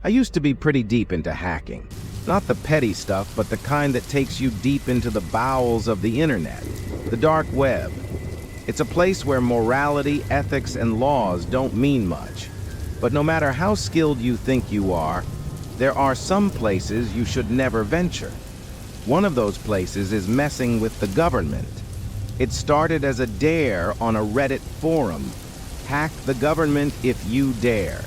I used to be pretty deep into hacking. Not the petty stuff, but the kind that takes you deep into the bowels of the internet, the dark web. It's a place where morality, ethics, and laws don't mean much. But no matter how skilled you think you are, there are some places you should never venture. One of those places is messing with the government. It started as a dare on a Reddit forum. Hack the government if you dare.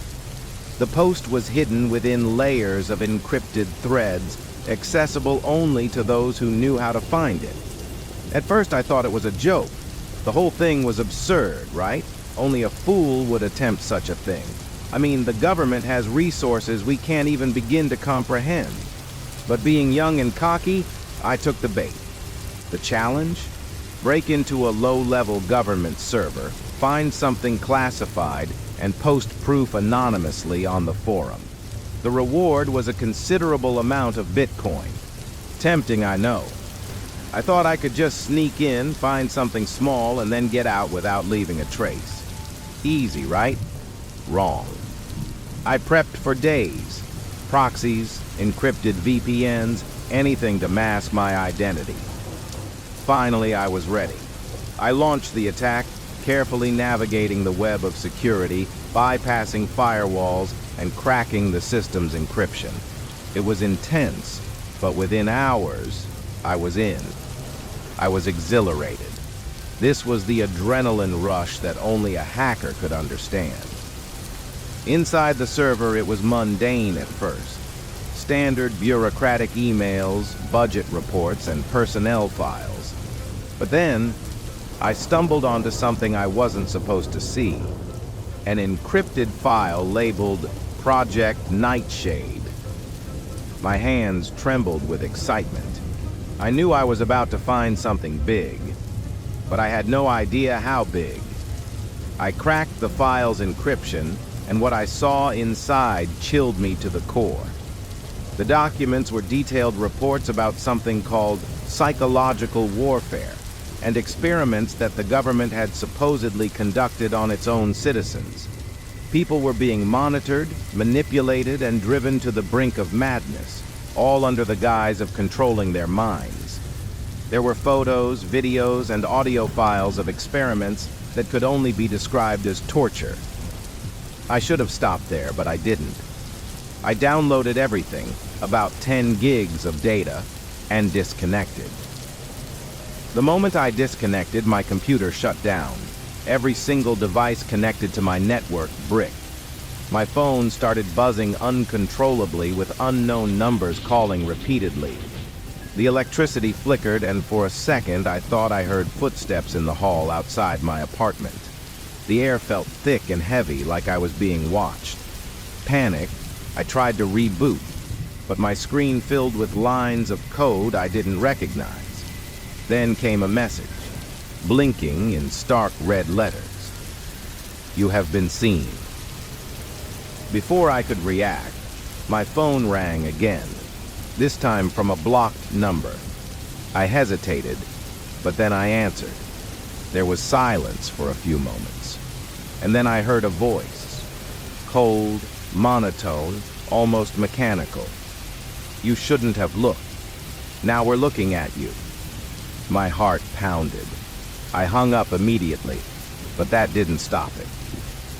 The post was hidden within layers of encrypted threads, accessible only to those who knew how to find it. At first I thought it was a joke. The whole thing was absurd, right? Only a fool would attempt such a thing. I mean, the government has resources we can't even begin to comprehend. But being young and cocky, I took the bait. The challenge? Break into a low-level government server, find something classified, and post proof anonymously on the forum. The reward was a considerable amount of Bitcoin. Tempting, I know. I thought I could just sneak in, find something small, and then get out without leaving a trace. Easy, right? Wrong. I prepped for days. Proxies, encrypted VPNs, anything to mask my identity. Finally, I was ready. I launched the attack, carefully navigating the web of security, bypassing firewalls, and cracking the system's encryption. It was intense, but within hours, I was in. I was exhilarated. This was the adrenaline rush that only a hacker could understand. Inside the server, it was mundane at first. Standard bureaucratic emails, budget reports, and personnel files. But then, I stumbled onto something I wasn't supposed to see. An encrypted file labeled Project Nightshade. My hands trembled with excitement. I knew I was about to find something big, but I had no idea how big. I cracked the file's encryption, and what I saw inside chilled me to the core. The documents were detailed reports about something called psychological warfare, and experiments that the government had supposedly conducted on its own citizens. People were being monitored, manipulated, and driven to the brink of madness, all under the guise of controlling their minds. There were photos, videos, and audio files of experiments that could only be described as torture. I should have stopped there, but I didn't. I downloaded everything, about 10 gigs of data, and disconnected. The moment I disconnected, my computer shut down. Every single device connected to my network bricked. My phone started buzzing uncontrollably with unknown numbers calling repeatedly. The electricity flickered, and for a second I thought I heard footsteps in the hall outside my apartment. The air felt thick and heavy, like I was being watched. Panicked, I tried to reboot, but my screen filled with lines of code I didn't recognize. Then came a message, blinking in stark red letters. You have been seen. Before I could react, my phone rang again, this time from a blocked number. I hesitated, but then I answered. There was silence for a few moments, and then I heard a voice, cold, monotone, almost mechanical. You shouldn't have looked. Now we're looking at you. My heart pounded. I hung up immediately, but that didn't stop it.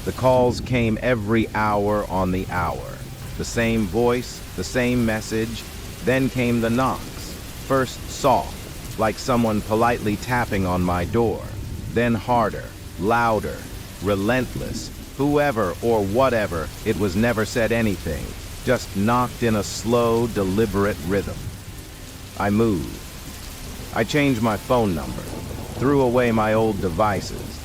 The calls came every hour on the hour. The same voice, the same message. Then came the knocks. First soft, like someone politely tapping on my door. Then harder, louder, relentless. Whoever or whatever, it was never said anything. Just knocked in a slow, deliberate rhythm. I moved. I changed my phone number, threw away my old devices,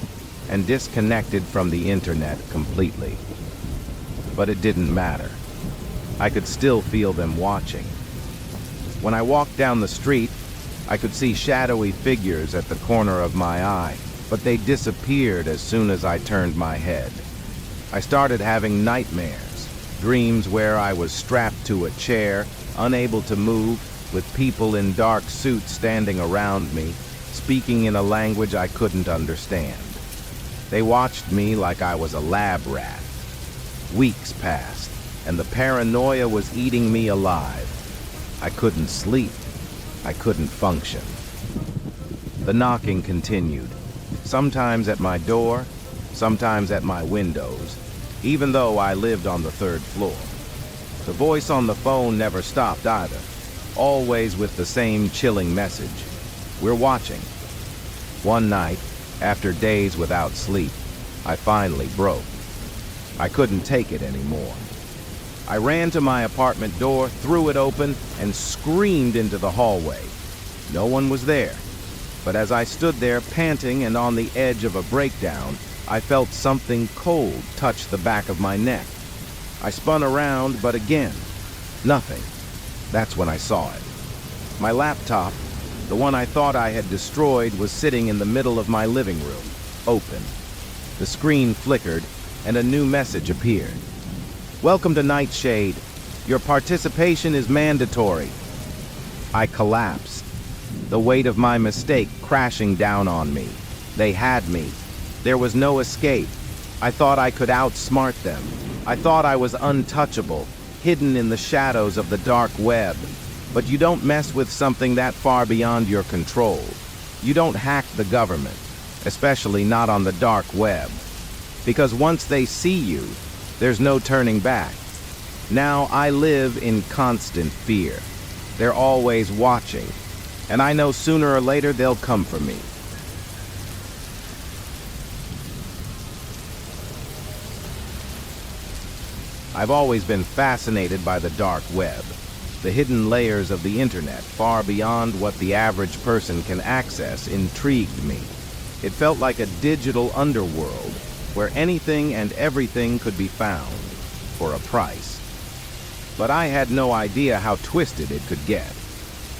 and disconnected from the internet completely. But it didn't matter. I could still feel them watching. When I walked down the street, I could see shadowy figures at the corner of my eye, but they disappeared as soon as I turned my head. I started having nightmares, dreams where I was strapped to a chair, unable to move, with people in dark suits standing around me, speaking in a language I couldn't understand. They watched me like I was a lab rat. Weeks passed, and the paranoia was eating me alive. I couldn't sleep. I couldn't function. The knocking continued, sometimes at my door, sometimes at my windows, even though I lived on the third floor. The voice on the phone never stopped either, always with the same chilling message. We're watching. One night, after days without sleep, I finally broke. I couldn't take it anymore. I ran to my apartment door, threw it open, and screamed into the hallway. No one was there, but as I stood there panting and on the edge of a breakdown, I felt something cold touch the back of my neck. I spun around, but again, nothing. That's when I saw it. My laptop, the one I thought I had destroyed, was sitting in the middle of my living room, open. The screen flickered, and a new message appeared. "Welcome to Nightshade. Your participation is mandatory." I collapsed, the weight of my mistake crashing down on me. They had me. There was no escape. I thought I could outsmart them. I thought I was untouchable, hidden in the shadows of the dark web. But you don't mess with something that far beyond your control. You don't hack the government, especially not on the dark web. Because once they see you, there's no turning back. Now I live in constant fear. They're always watching, and I know sooner or later they'll come for me. I've always been fascinated by the dark web, the hidden layers of the internet far beyond what the average person can access intrigued me. It felt like a digital underworld where anything and everything could be found for a price. But I had no idea how twisted it could get.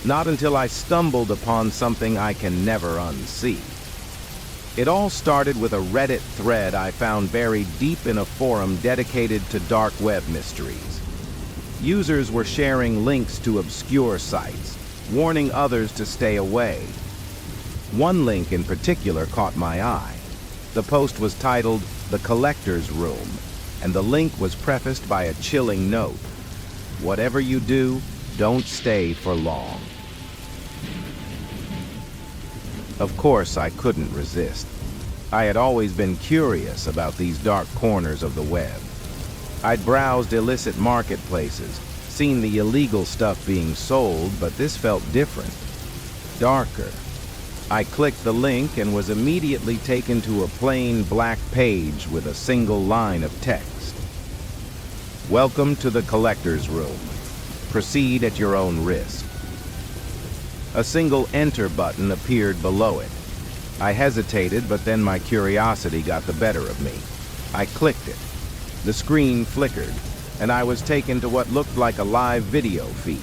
Not until I stumbled upon something I can never unsee. It all started with a Reddit thread I found buried deep in a forum dedicated to dark web mysteries. Users were sharing links to obscure sites, warning others to stay away. One link in particular caught my eye. The post was titled "The Collector's Room," and the link was prefaced by a chilling note. "Whatever you do, don't stay for long." Of course, I couldn't resist. I had always been curious about these dark corners of the web. I'd browsed illicit marketplaces, seen the illegal stuff being sold, but this felt different, darker. I clicked the link and was immediately taken to a plain black page with a single line of text. "Welcome to the Collector's Room. Proceed at your own risk." A single enter button appeared below it. I hesitated, but then my curiosity got the better of me. I clicked it. The screen flickered, and I was taken to what looked like a live video feed.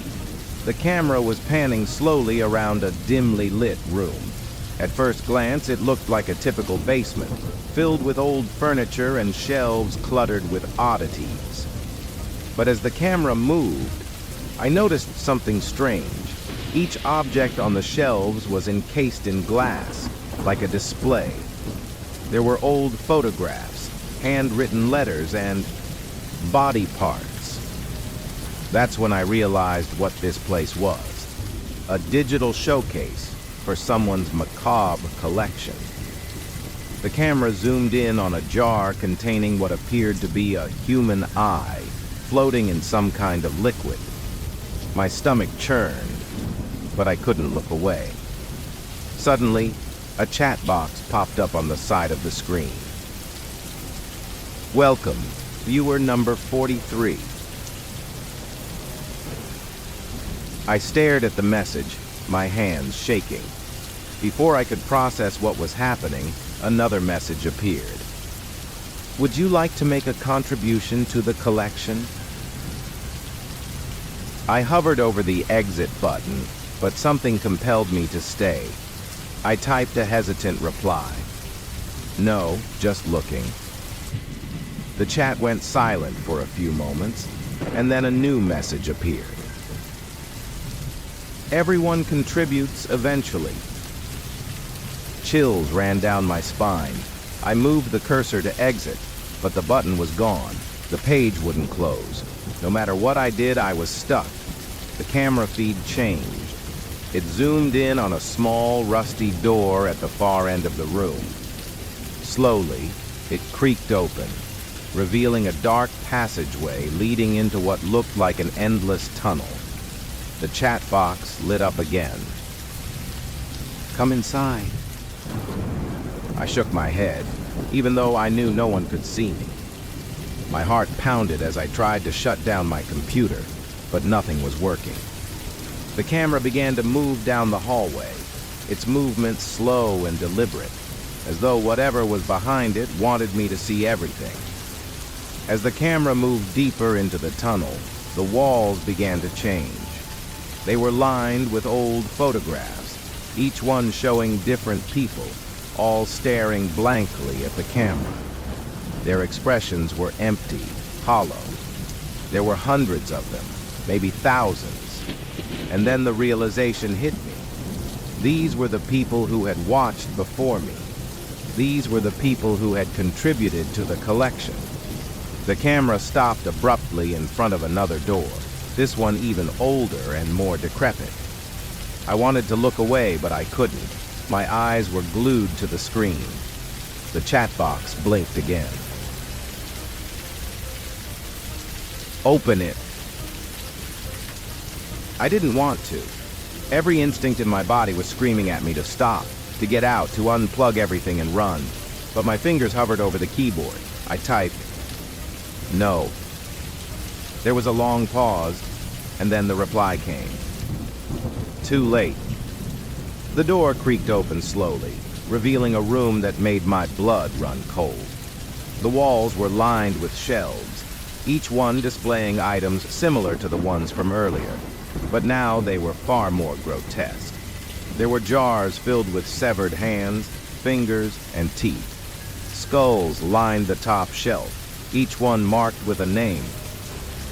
The camera was panning slowly around a dimly lit room. At first glance, it looked like a typical basement, filled with old furniture and shelves cluttered with oddities. But as the camera moved, I noticed something strange. Each object on the shelves was encased in glass, like a display. There were old photographs, handwritten letters, and body parts. That's when I realized what this place was. A digital showcase for someone's macabre collection. The camera zoomed in on a jar containing what appeared to be a human eye, floating in some kind of liquid. My stomach churned, but I couldn't look away. Suddenly, a chat box popped up on the side of the screen. "Welcome, viewer number 43. I stared at the message, my hands shaking. Before I could process what was happening, another message appeared. "Would you like to make a contribution to the collection?" I hovered over the exit button, but something compelled me to stay. I typed a hesitant reply. "No, just looking." The chat went silent for a few moments, and then a new message appeared. "Everyone contributes eventually." Chills ran down my spine. I moved the cursor to exit, but the button was gone. The page wouldn't close. No matter what I did, I was stuck. The camera feed changed. It zoomed in on a small, rusty door at the far end of the room. Slowly, it creaked open, revealing a dark passageway leading into what looked like an endless tunnel. The chat box lit up again. "Come inside." I shook my head, even though I knew no one could see me. My heart pounded as I tried to shut down my computer, but nothing was working. The camera began to move down the hallway, its movements slow and deliberate, as though whatever was behind it wanted me to see everything. As the camera moved deeper into the tunnel, the walls began to change. They were lined with old photographs, each one showing different people, all staring blankly at the camera. Their expressions were empty, hollow. There were hundreds of them, maybe thousands. And then the realization hit me. These were the people who had watched before me. These were the people who had contributed to the collection. The camera stopped abruptly in front of another door, this one even older and more decrepit. I wanted to look away, but I couldn't. My eyes were glued to the screen. The chat box blinked again. "Open it." I didn't want to. Every instinct in my body was screaming at me to stop, to get out, to unplug everything and run. But my fingers hovered over the keyboard. I typed, "No." There was a long pause, and then the reply came. "Too late." The door creaked open slowly, revealing a room that made my blood run cold. The walls were lined with shelves, each one displaying items similar to the ones from earlier. But now they were far more grotesque. There were jars filled with severed hands, fingers, and teeth. Skulls lined the top shelf, each one marked with a name.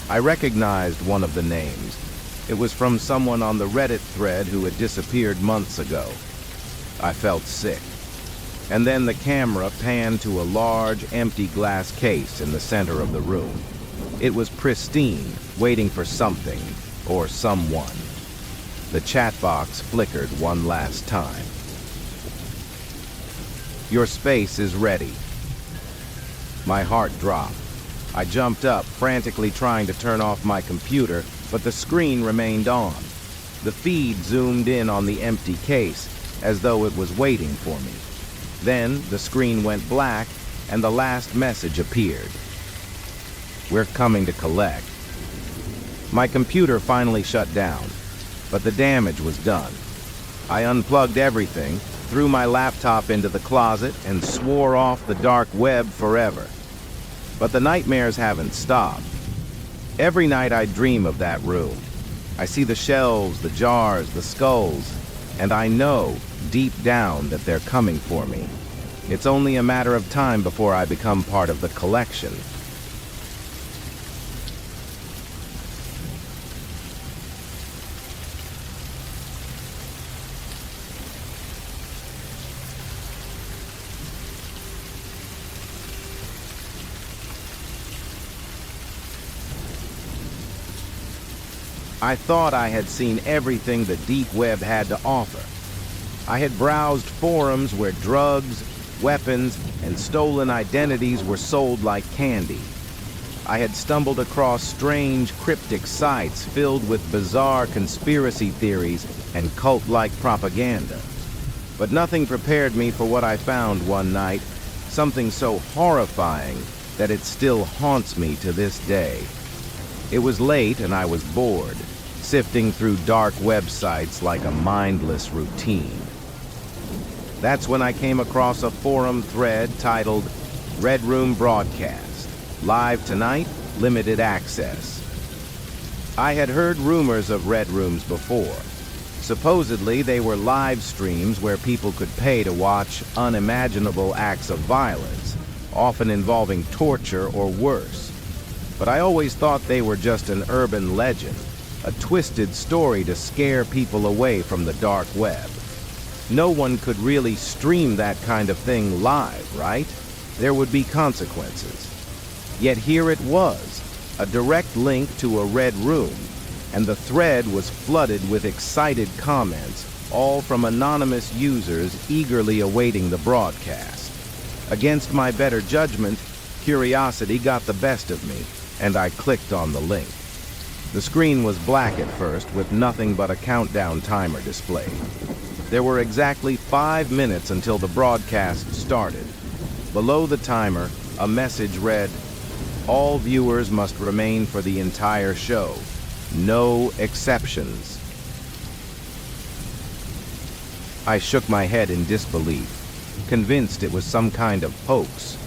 I recognized one of the names. It was from someone on the Reddit thread who had disappeared months ago. I felt sick. And then the camera panned to a large, empty glass case in the center of the room. It was pristine, waiting for something. Or someone. The chat box flickered one last time. "Your space is ready." My heart dropped. I jumped up, frantically trying to turn off my computer, but the screen remained on. The feed zoomed in on the empty case, as though it was waiting for me. Then the screen went black, and the last message appeared. "We're coming to collect." My computer finally shut down, but the damage was done. I unplugged everything, threw my laptop into the closet, and swore off the dark web forever. But the nightmares haven't stopped. Every night I dream of that room. I see the shelves, the jars, the skulls, and I know, deep down, that they're coming for me. It's only a matter of time before I become part of the collection. I thought I had seen everything the deep web had to offer. I had browsed forums where drugs, weapons, and stolen identities were sold like candy. I had stumbled across strange, cryptic sites filled with bizarre conspiracy theories and cult-like propaganda. But nothing prepared me for what I found one night, something so horrifying that it still haunts me to this day. It was late and I was bored, sifting through dark websites like a mindless routine. That's when I came across a forum thread titled Red Room Broadcast, Live Tonight, Limited Access. I had heard rumors of Red Rooms before. Supposedly, they were live streams where people could pay to watch unimaginable acts of violence, often involving torture or worse. But I always thought they were just an urban legend, a twisted story to scare people away from the dark web. No one could really stream that kind of thing live, right? There would be consequences. Yet here it was, a direct link to a red room, and the thread was flooded with excited comments, all from anonymous users eagerly awaiting the broadcast. Against my better judgment, curiosity got the best of me, and I clicked on the link. The screen was black at first, with nothing but a countdown timer displayed. There were exactly 5 minutes until the broadcast started. Below the timer, a message read, "All viewers must remain for the entire show. No exceptions." I shook my head in disbelief, convinced it was some kind of hoax.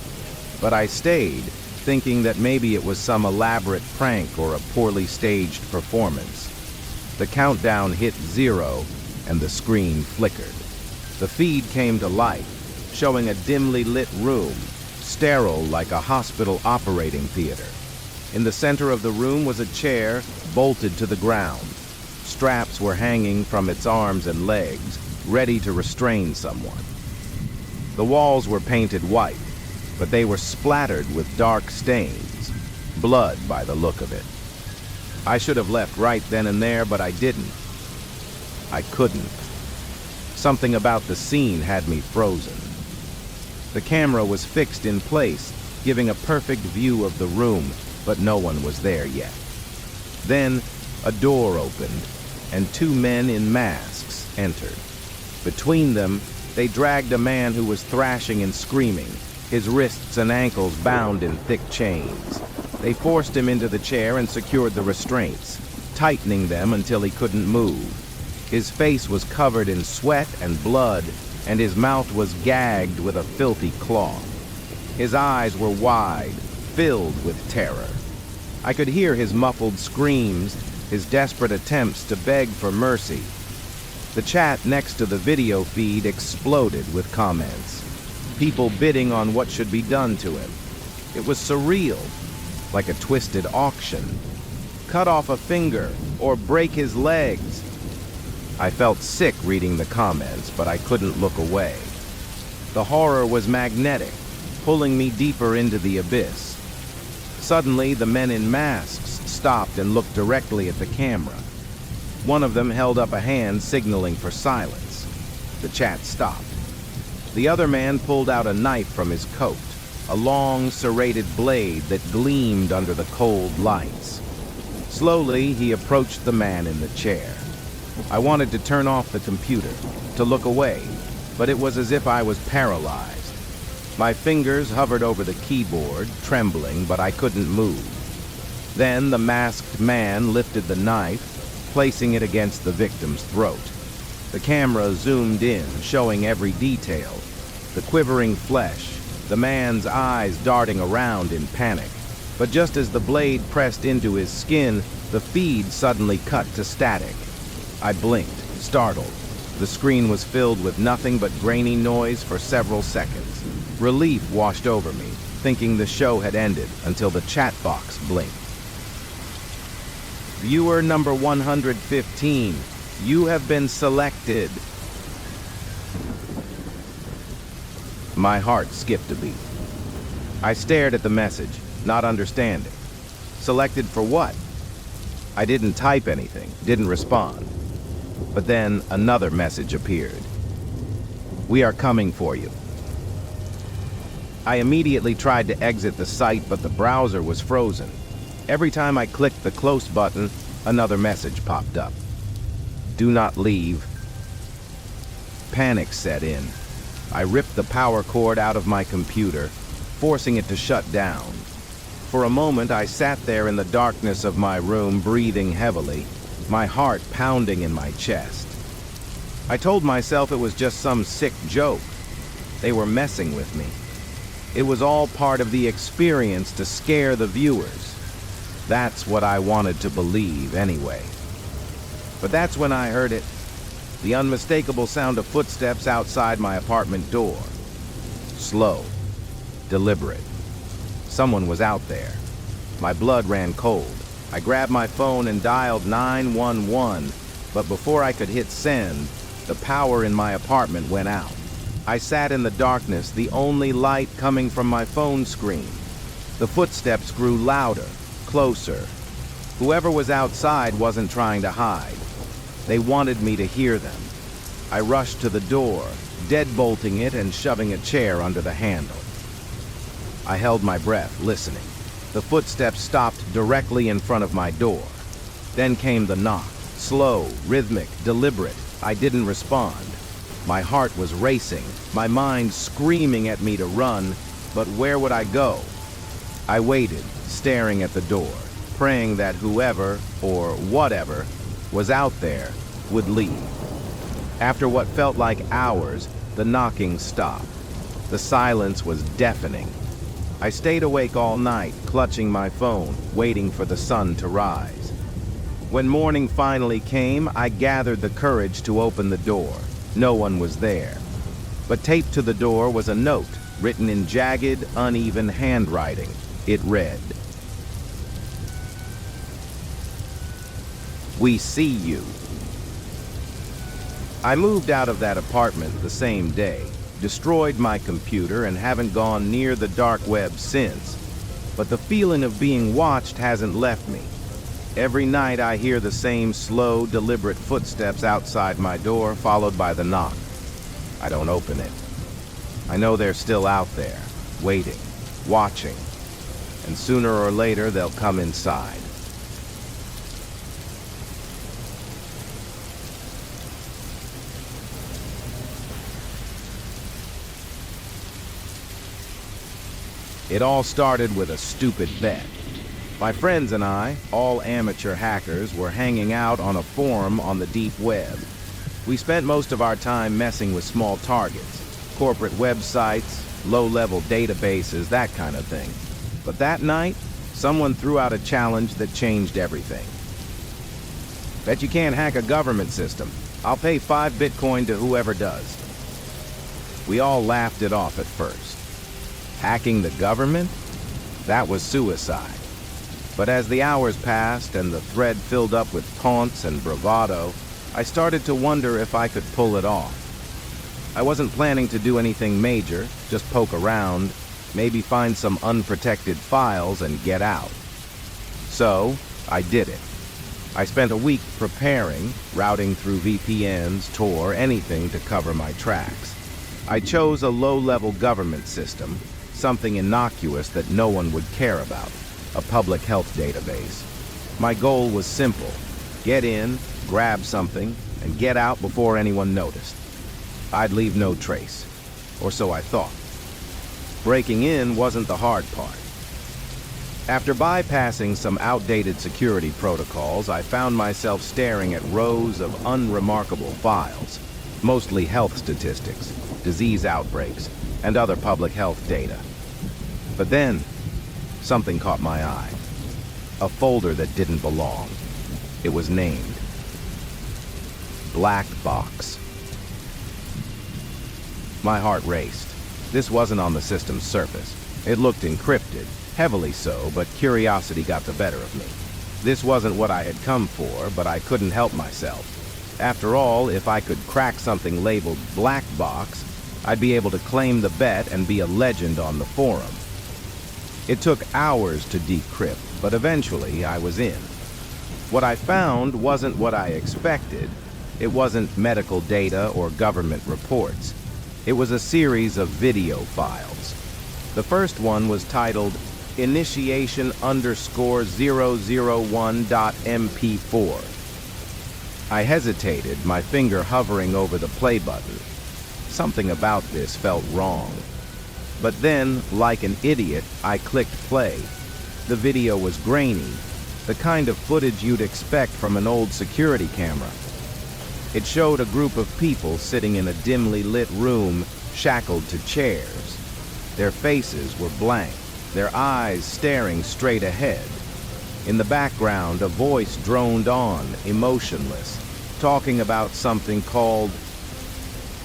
But I stayed, thinking that maybe it was some elaborate prank or a poorly staged performance. The countdown hit 0, and the screen flickered. The feed came to life, showing a dimly lit room, sterile like a hospital operating theater. In the center of the room was a chair bolted to the ground. Straps were hanging from its arms and legs, ready to restrain someone. The walls were painted white, but they were splattered with dark stains, blood by the look of it. I should have left right then and there, but I didn't. I couldn't. Something about the scene had me frozen. The camera was fixed in place, giving a perfect view of the room, but no one was there yet. Then a door opened, and 2 men in masks entered. Between them, they dragged a man who was thrashing and screaming, his wrists and ankles bound in thick chains. They forced him into the chair and secured the restraints, tightening them until he couldn't move. His face was covered in sweat and blood, and his mouth was gagged with a filthy cloth. His eyes were wide, filled with terror. I could hear his muffled screams, his desperate attempts to beg for mercy. The chat next to the video feed exploded with comments, people bidding on what should be done to him. It was surreal, like a twisted auction. Cut off a finger or break his legs. I felt sick reading the comments, but I couldn't look away. The horror was magnetic, pulling me deeper into the abyss. Suddenly, the men in masks stopped and looked directly at the camera. One of them held up a hand, signaling for silence. The chat stopped. The other man pulled out a knife from his coat, a long, serrated blade that gleamed under the cold lights. Slowly, he approached the man in the chair. I wanted to turn off the computer, to look away, but it was as if I was paralyzed. My fingers hovered over the keyboard, trembling, but I couldn't move. Then the masked man lifted the knife, placing it against the victim's throat. The camera zoomed in, showing every detail. The quivering flesh, the man's eyes darting around in panic. But just as the blade pressed into his skin, the feed suddenly cut to static. I blinked, startled. The screen was filled with nothing but grainy noise for several seconds. Relief washed over me, thinking the show had ended, until the chat box blinked. Viewer number 115, you have been selected. My heart skipped a beat. I stared at the message, not understanding. Selected for what? I didn't type anything, didn't respond. But then another message appeared. We are coming for you. I immediately tried to exit the site, but the browser was frozen. Every time I clicked the close button, another message popped up. Do not leave. Panic set in. I ripped the power cord out of my computer, forcing it to shut down. For a moment, I sat there in the darkness of my room, breathing heavily, my heart pounding in my chest. I told myself it was just some sick joke. They were messing with me. It was all part of the experience to scare the viewers. That's what I wanted to believe anyway. But that's when I heard it. The unmistakable sound of footsteps outside my apartment door. Slow, deliberate. Someone was out there. My blood ran cold. I grabbed my phone and dialed 911, but before I could hit send, the power in my apartment went out. I sat in the darkness, the only light coming from my phone screen. The footsteps grew louder, closer. Whoever was outside wasn't trying to hide. They wanted me to hear them. I rushed to the door, deadbolting it and shoving a chair under the handle. I held my breath, listening. The footsteps stopped directly in front of my door. Then came the knock. Slow, rhythmic, deliberate. I didn't respond. My heart was racing, my mind screaming at me to run, but where would I go? I waited, staring at the door, praying that whoever, or whatever, was out there would leave. After what felt like hours, the knocking stopped. The silence was deafening. I stayed awake all night, clutching my phone, waiting for the sun to rise. When morning finally came, I gathered the courage to open the door. No one was there. But taped to the door was a note, written in jagged, uneven handwriting. It read, "We see you." I moved out of that apartment the same day, destroyed my computer, and haven't gone near the dark web since. But the feeling of being watched hasn't left me. Every night I hear the same slow, deliberate footsteps outside my door, followed by the knock. I don't open it. I know they're still out there, waiting, watching, and sooner or later they'll come inside. It all started with a stupid bet. My friends and I, all amateur hackers, were hanging out on a forum on the deep web. We spent most of our time messing with small targets, corporate websites, low-level databases, that kind of thing. But that night, someone threw out a challenge that changed everything. Bet you can't hack a government system. I'll pay 5 Bitcoin to whoever does. We all laughed it off at first. Hacking the government? That was suicide. But as the hours passed and the thread filled up with taunts and bravado, I started to wonder if I could pull it off. I wasn't planning to do anything major, just poke around, maybe find some unprotected files and get out. So, I did it. I spent a week preparing, routing through VPNs, Tor, anything to cover my tracks. I chose a low-level government system, something innocuous that no one would care about. A public health database. My goal was simple. Get in, grab something, and get out before anyone noticed. I'd leave no trace. Or so I thought. Breaking in wasn't the hard part. After bypassing some outdated security protocols, I found myself staring at rows of unremarkable files, mostly health statistics, disease outbreaks, and other public health data. But then, something caught my eye. A folder that didn't belong. It was named Black Box. My heart raced. This wasn't on the system's surface. It looked encrypted, heavily so, but curiosity got the better of me. This wasn't what I had come for, but I couldn't help myself. After all, if I could crack something labeled Black Box, I'd be able to claim the bet and be a legend on the forum. It took hours to decrypt, but eventually I was in. What I found wasn't what I expected. It wasn't medical data or government reports. It was a series of video files. The first one was titled initiation_001.mp4. I hesitated, my finger hovering over the play button. Something about this felt wrong. But then, like an idiot, I clicked play. The video was grainy, the kind of footage you'd expect from an old security camera. It showed a group of people sitting in a dimly lit room, shackled to chairs. Their faces were blank, their eyes staring straight ahead. In the background, a voice droned on, emotionless, talking about something called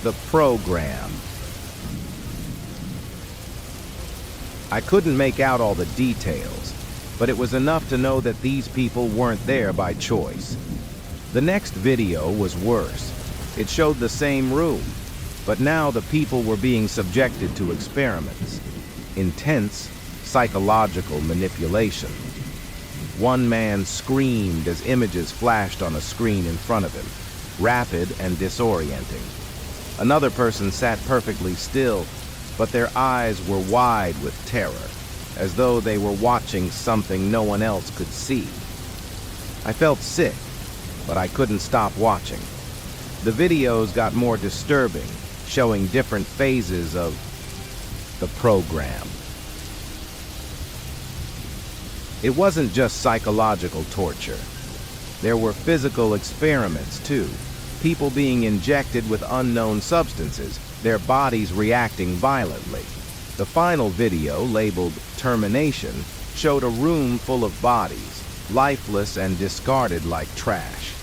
the program. I couldn't make out all the details, but it was enough to know that these people weren't there by choice. The next video was worse. It showed the same room, but now the people were being subjected to experiments. Intense psychological manipulation. One man screamed as images flashed on a screen in front of him, rapid and disorienting. Another person sat perfectly still, but their eyes were wide with terror, as though they were watching something no one else could see. I felt sick, but I couldn't stop watching. The videos got more disturbing, showing different phases of the program. It wasn't just psychological torture. There were physical experiments, too. People being injected with unknown substances, their bodies reacting violently. The final video, labeled Termination, showed a room full of bodies, lifeless and discarded like trash.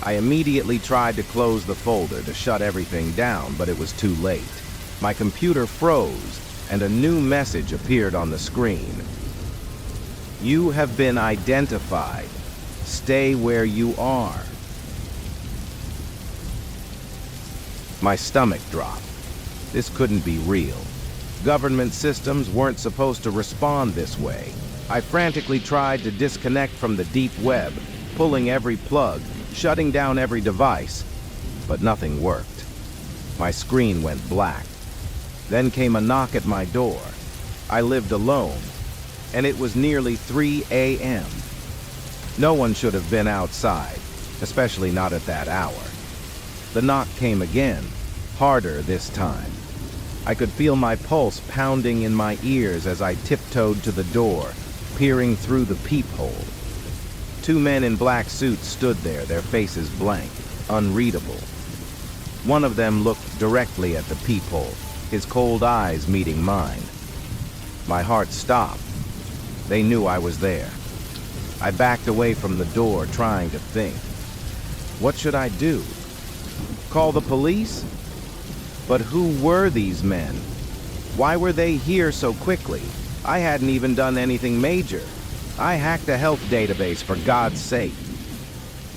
I immediately tried to close the folder to shut everything down, but it was too late. My computer froze, and a new message appeared on the screen. You have been identified. Stay where you are. My stomach dropped. This couldn't be real. Government systems weren't supposed to respond this way. I frantically tried to disconnect from the deep web, pulling every plug, shutting down every device, but nothing worked. My screen went black. Then came a knock at my door. I lived alone, and it was nearly 3 a.m. No one should have been outside, especially not at that hour. The knock came again, harder this time. I could feel my pulse pounding in my ears as I tiptoed to the door, peering through the peephole. 2 men in black suits stood there, their faces blank, unreadable. One of them looked directly at the peephole, his cold eyes meeting mine. My heart stopped. They knew I was there. I backed away from the door, trying to think. What should I do? Call the police? But who were these men? Why were they here so quickly? I hadn't even done anything major. I hacked a health database, for God's sake.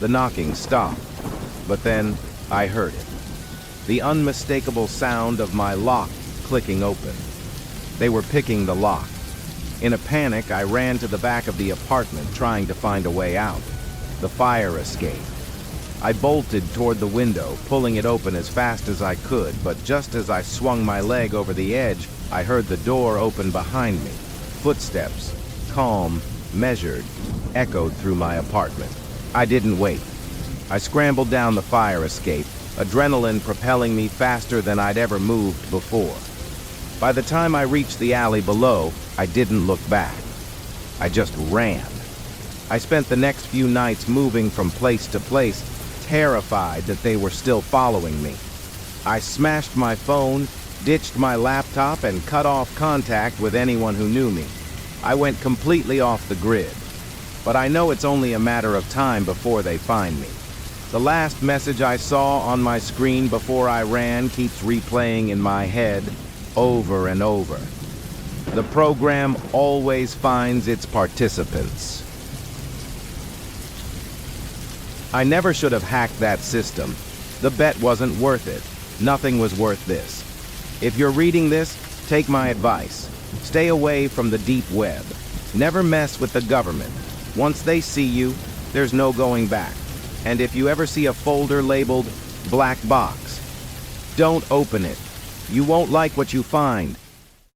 The knocking stopped, but then I heard it. The unmistakable sound of my lock clicking open. They were picking the lock. In a panic, I ran to the back of the apartment, trying to find a way out. The fire escape. I bolted toward the window, pulling it open as fast as I could, but just as I swung my leg over the edge, I heard the door open behind me. Footsteps, calm, measured, echoed through my apartment. I didn't wait. I scrambled down the fire escape, adrenaline propelling me faster than I'd ever moved before. By the time I reached the alley below, I didn't look back. I just ran. I spent the next few nights moving from place to place, terrified that they were still following me. I smashed my phone, ditched my laptop, and cut off contact with anyone who knew me. I went completely off the grid. But I know it's only a matter of time before they find me. The last message I saw on my screen before I ran keeps replaying in my head over and over. The program always finds its participants. I never should have hacked that system. The bet wasn't worth it. Nothing was worth this. If you're reading this, take my advice. Stay away from the deep web. Never mess with the government. Once they see you, there's no going back. And if you ever see a folder labeled black box, don't open it. You won't like what you find.